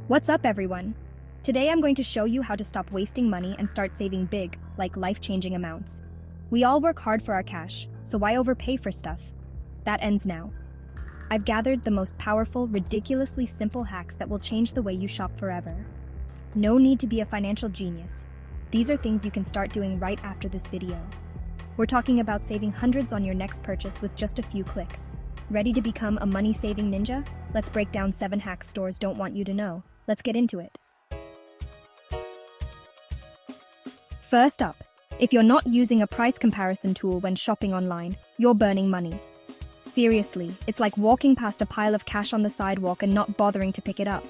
What's up, everyone? Today I'm going to show you how to stop wasting money and start saving big, like life-changing amounts. We all work hard for our cash, so why overpay for stuff? That ends now. I've gathered the most powerful, ridiculously simple hacks that will change the way you shop forever. No need to be a financial genius. These are things you can start doing right after this video. We're talking about saving hundreds on your next purchase with just a few clicks. Ready to become a money-saving ninja? Let's break down 7 hacks stores don't want you to know. Let's get into it. First up, if you're not using a price comparison tool when shopping online, you're burning money. Seriously, it's like walking past a pile of cash on the sidewalk and not bothering to pick it up.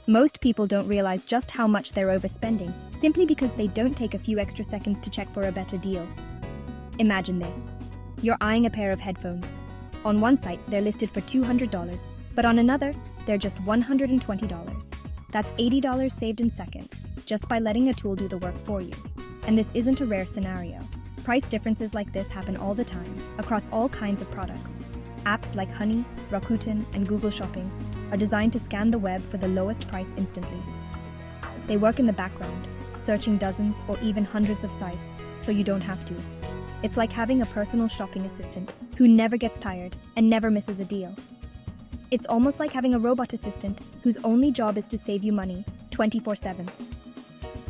Most people don't realize just how much they're overspending, simply because they don't take a few extra seconds to check for a better deal. Imagine this. You're eyeing a pair of headphones. On one site, they're listed for $200, but on another, they're just $120. That's $80 saved in seconds, just by letting a tool do the work for you. And this isn't a rare scenario. Price differences like this happen all the time, across all kinds of products. Apps like Honey, Rakuten, and Google Shopping are designed to scan the web for the lowest price instantly. They work in the background, searching dozens or even hundreds of sites, so you don't have to. It's like having a personal shopping assistant who never gets tired and never misses a deal. It's almost like having a robot assistant whose only job is to save you money 24/7.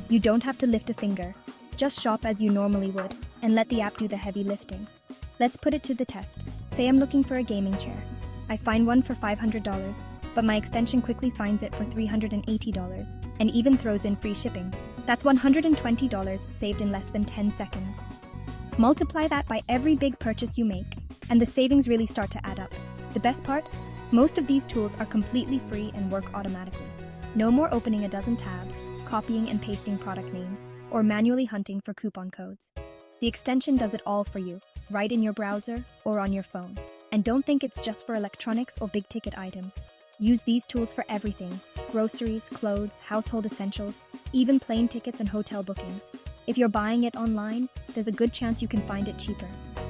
You don't have to lift a finger. Just shop as you normally would and let the app do the heavy lifting. Let's put it to the test. Say I'm looking for a gaming chair. I find one for $500, but my extension quickly finds it for $380 and even throws in free shipping. That's $120 saved in less than 10 seconds. Multiply that by every big purchase you make, and the savings really start to add up. The best part? Most of these tools are completely free and work automatically. No more opening a dozen tabs, copying and pasting product names, or manually hunting for coupon codes. The extension does it all for you, right in your browser or on your phone. And don't think it's just for electronics or big-ticket items. Use these tools for everything: groceries, clothes, household essentials, even plane tickets and hotel bookings. If you're buying it online, there's a good chance you can find it cheaper.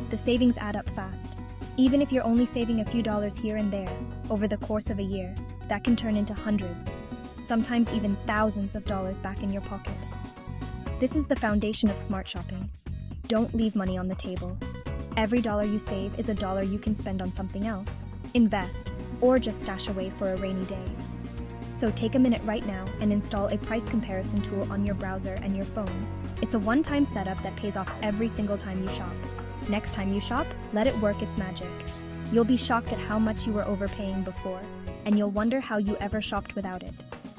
The savings add up fast. Even if you're only saving a few dollars here and there, over the course of a year, that can turn into hundreds, sometimes even thousands of dollars back in your pocket. This is the foundation of smart shopping. Don't leave money on the table. Every dollar you save is a dollar you can spend on something else, invest, or just stash away for a rainy day. So take a minute right now and install a price comparison tool on your browser and your phone. It's a one-time setup that pays off every single time you shop. Next time you shop, let it work its magic. You'll be shocked at how much you were overpaying before, and you'll wonder how you ever shopped without it.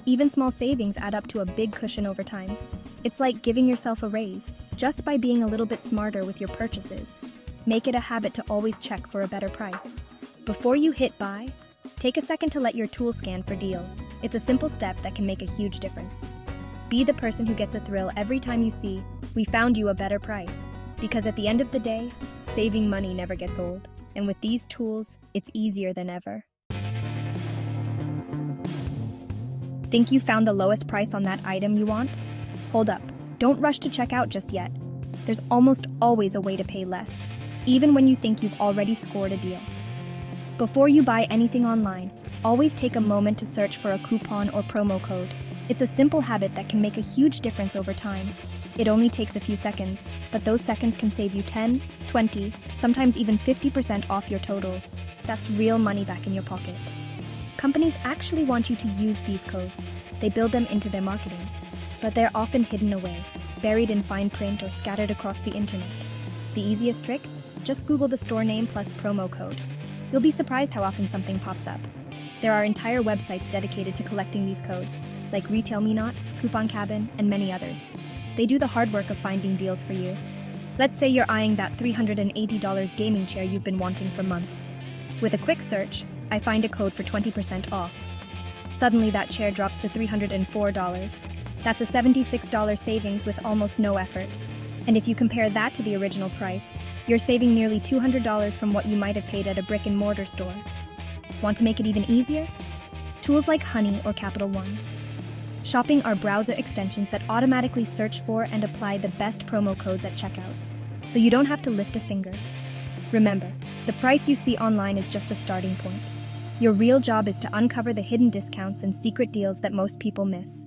Even small savings add up to a big cushion over time. It's like giving yourself a raise, just by being a little bit smarter with your purchases. Make it a habit to always check for a better price. Before you hit buy, take a second to let your tool scan for deals. It's a simple step that can make a huge difference. Be the person who gets a thrill every time you see, "We found you a better price." Because at the end of the day, saving money never gets old. And with these tools, it's easier than ever. Think you found the lowest price on that item you want? Hold up. Don't rush to check out just yet. There's almost always a way to pay less, even when you think you've already scored a deal. Before you buy anything online, always take a moment to search for a coupon or promo code. It's a simple habit that can make a huge difference over time. It only takes a few seconds, but those seconds can save you 10, 20, sometimes even 50% off your total. That's real money back in your pocket. Companies actually want you to use these codes. They build them into their marketing, but they're often hidden away, buried in fine print or scattered across the internet. The easiest trick? Just Google the store name plus promo code. You'll be surprised how often something pops up. There are entire websites dedicated to collecting these codes, like Retail Me Not, Coupon Cabin, and many others. They do the hard work of finding deals for you. Let's say you're eyeing that $380 gaming chair you've been wanting for months. With a quick search, I find a code for 20% off. Suddenly that chair drops to $304. That's a $76 savings with almost no effort. And if you compare that to the original price, you're saving nearly $200 from what you might have paid at a brick-and-mortar store. Want to make it even easier? Tools like Honey or Capital One. Shopping are browser extensions that automatically search for and apply the best promo codes at checkout, so you don't have to lift a finger. Remember, the price you see online is just a starting point. Your real job is to uncover the hidden discounts and secret deals that most people miss.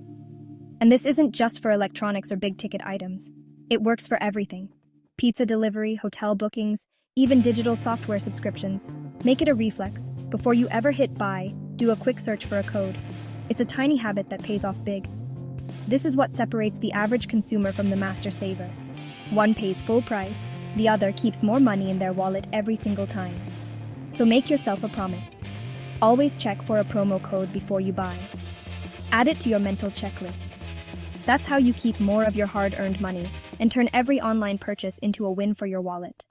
And this isn't just for electronics or big-ticket items. It works for everything. Pizza delivery, hotel bookings, even digital software subscriptions. Make it a reflex. Before you ever hit buy, do a quick search for a code. It's a tiny habit that pays off big. This is what separates the average consumer from the master saver. One pays full price, the other keeps more money in their wallet every single time. So make yourself a promise. Always check for a promo code before you buy. Add it to your mental checklist. That's how you keep more of your hard-earned money and turn every online purchase into a win for your wallet.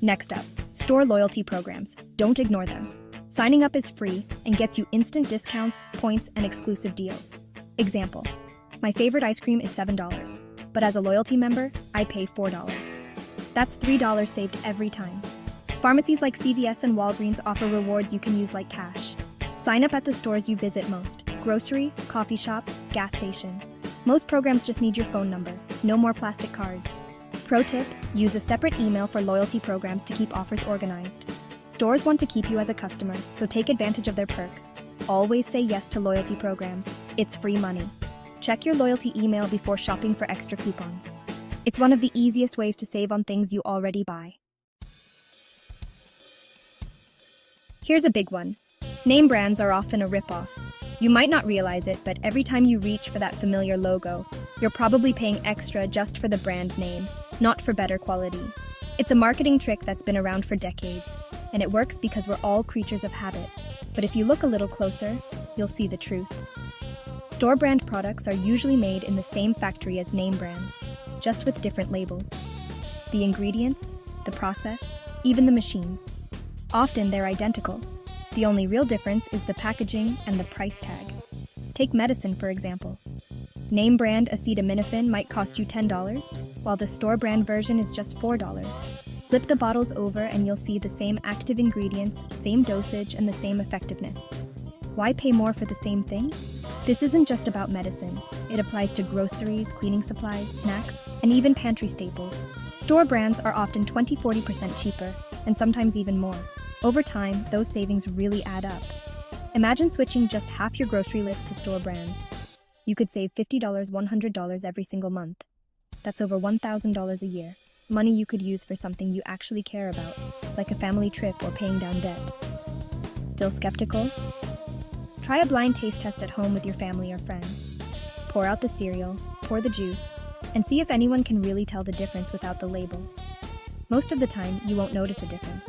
Next up, store loyalty programs. Don't ignore them. Signing up is free and gets you instant discounts, points, and exclusive deals. Example, my favorite ice cream is $7, but as a loyalty member, I pay $4. That's $3 saved every time. Pharmacies like CVS and Walgreens offer rewards you can use like cash. Sign up at the stores you visit most: grocery, coffee shop, gas station. Most programs just need your phone number, no more plastic cards. Pro tip, use a separate email for loyalty programs to keep offers organized. Stores want to keep you as a customer, so take advantage of their perks. Always say yes to loyalty programs. It's free money. Check your loyalty email before shopping for extra coupons. It's one of the easiest ways to save on things you already buy. Here's a big one. Name brands are often a ripoff. You might not realize it, but every time you reach for that familiar logo, you're probably paying extra just for the brand name, not for better quality. It's a marketing trick that's been around for decades, and it works because we're all creatures of habit. But if you look a little closer, you'll see the truth. Store brand products are usually made in the same factory as name brands, just with different labels. The ingredients, the process, even the machines. Often they're identical. The only real difference is the packaging and the price tag. Take medicine, for example. Name brand acetaminophen might cost you $10, while the store brand version is just $4. Flip the bottles over and you'll see the same active ingredients, same dosage, and the same effectiveness. Why pay more for the same thing? This isn't just about medicine. It applies to groceries, cleaning supplies, snacks, and even pantry staples. Store brands are often 20–40% cheaper, and sometimes even more. Over time, those savings really add up. Imagine switching just half your grocery list to store brands. You could save $50, $100 every single month. That's over $1,000 a year. Money you could use for something you actually care about, like a family trip or paying down debt. Still skeptical? Try a blind taste test at home with your family or friends. Pour out the cereal, pour the juice, and see if anyone can really tell the difference without the label. Most of the time, you won't notice a difference.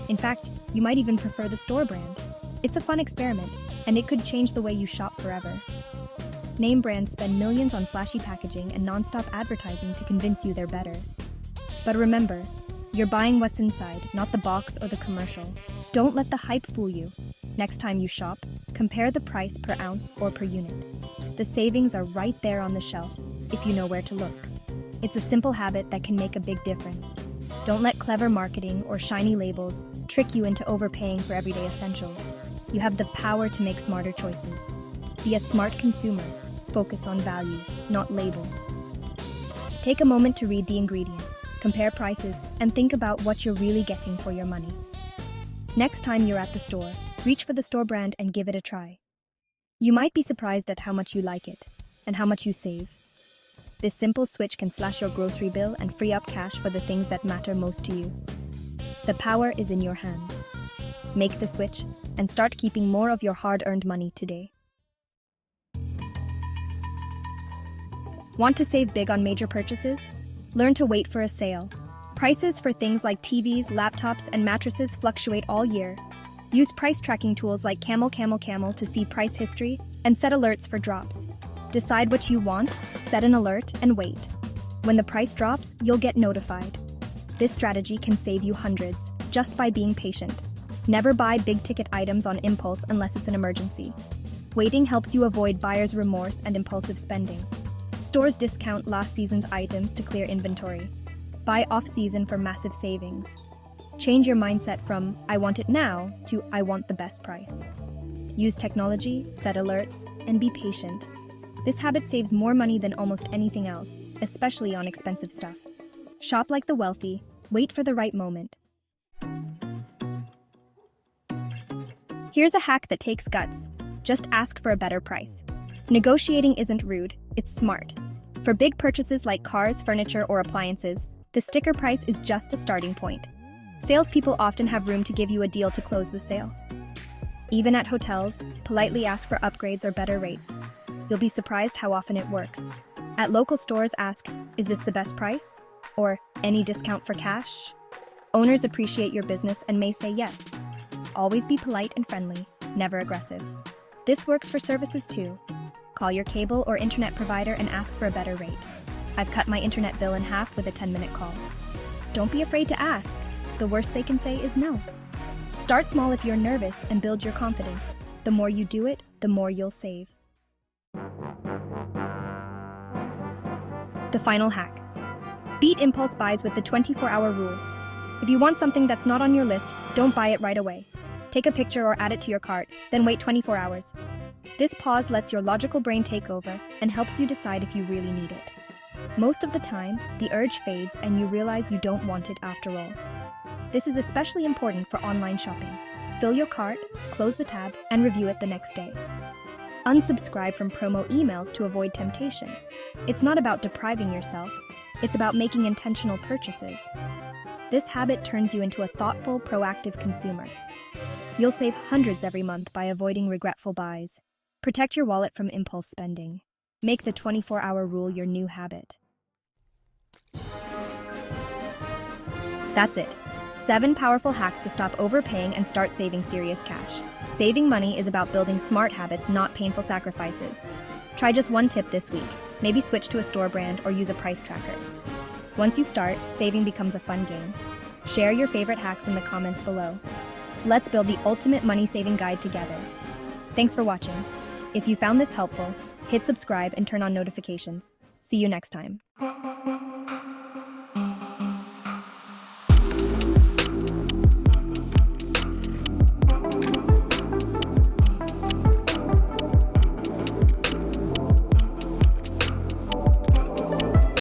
In fact, you might even prefer the store brand. It's a fun experiment, and it could change the way you shop forever. Name brands spend millions on flashy packaging and non-stop advertising to convince you they're better. But remember, you're buying what's inside, not the box or the commercial. Don't let the hype fool you. Next time you shop, compare the price per ounce or per unit. The savings are right there on the shelf, if you know where to look. It's a simple habit that can make a big difference. Don't let clever marketing or shiny labels trick you into overpaying for everyday essentials. You have the power to make smarter choices. Be a smart consumer. Focus on value, not labels. Take a moment to read the ingredients, compare prices, and think about what you're really getting for your money. Next time you're at the store, reach for the store brand and give it a try. You might be surprised at how much you like it and how much you save. This simple switch can slash your grocery bill and free up cash for the things that matter most to you. The power is in your hands. Make the switch and start keeping more of your hard-earned money today. Want to save big on major purchases? Learn to wait for a sale. Prices for things like TVs, laptops, and mattresses fluctuate all year. Use price tracking tools like Camel to see price history and set alerts for drops. Decide what you want, set an alert, and wait. When the price drops, you'll get notified. This strategy can save you hundreds just by being patient. Never buy big-ticket items on impulse unless it's an emergency. Waiting helps you avoid buyer's remorse and impulsive spending. Stores discount last season's items to clear inventory. Buy off-season for massive savings. Change your mindset from "I want it now" to "I want the best price." Use technology, set alerts, and be patient. This habit saves more money than almost anything else, especially on expensive stuff. Shop like the wealthy, wait for the right moment. Here's a hack that takes guts. Just ask for a better price. Negotiating isn't rude, it's smart. For big purchases like cars, furniture, or appliances, the sticker price is just a starting point. Salespeople often have room to give you a deal to close the sale. Even at hotels, politely ask for upgrades or better rates. You'll be surprised how often it works. At local stores, ask, "Is this the best price?" Or, "Any discount for cash?" Owners appreciate your business and may say yes. Always be polite and friendly, never aggressive. This works for services too. Call your cable or internet provider and ask for a better rate. I've cut my internet bill in half with a 10-minute call. Don't be afraid to ask. The worst they can say is no. Start small if you're nervous and build your confidence. The more you do it, the more you'll save. The final hack. Beat impulse buys with the 24-hour rule. If you want something that's not on your list, don't buy it right away. Take a picture or add it to your cart, then wait 24 hours. This pause lets your logical brain take over and helps you decide if you really need it. Most of the time, the urge fades and you realize you don't want it after all. This is especially important for online shopping. Fill your cart, close the tab, and review it the next day. Unsubscribe from promo emails to avoid temptation. It's not about depriving yourself, it's about making intentional purchases. This habit turns you into a thoughtful, proactive consumer. You'll save hundreds every month by avoiding regretful buys. Protect your wallet from impulse spending. Make the 24-hour rule your new habit. That's it. 7 powerful hacks to stop overpaying and start saving serious cash. Saving money is about building smart habits, not painful sacrifices. Try just one tip this week. Maybe switch to a store brand or use a price tracker. Once you start, saving becomes a fun game. Share your favorite hacks in the comments below. Let's build the ultimate money-saving guide together. Thanks for watching. If you found this helpful, hit subscribe and turn on notifications. See you next time.